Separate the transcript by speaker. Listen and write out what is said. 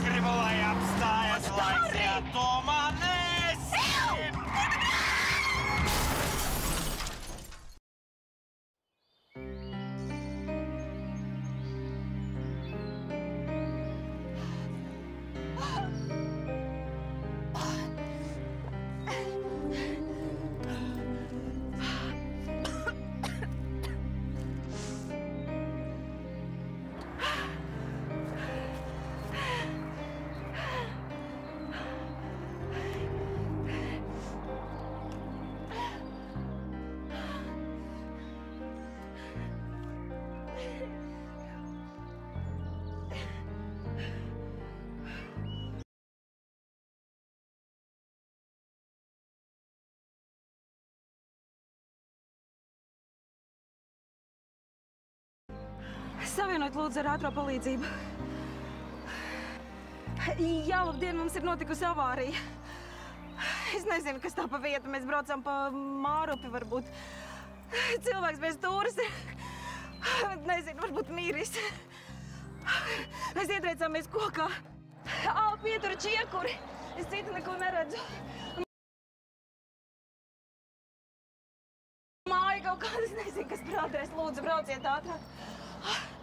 Speaker 1: Es gribu, lai apstājas laiks, ja tu man esi!
Speaker 2: Savienot lūdzu ar ātro palīdzību. Jā, labdien, mums ir notikusi avārija. Es nezinu, kas tā pa vietu. Mēs braucam pa Mārupi, varbūt. Cilvēks bez stūres ir. Nezinu, varbūt mīris. Mēs ietriecāmies kokā. Pietura čiekuri. Es citu neko neredzu. Māja kaut kāda, es nezinu, kas prātēs. Lūdzu, brauciet ātrāk.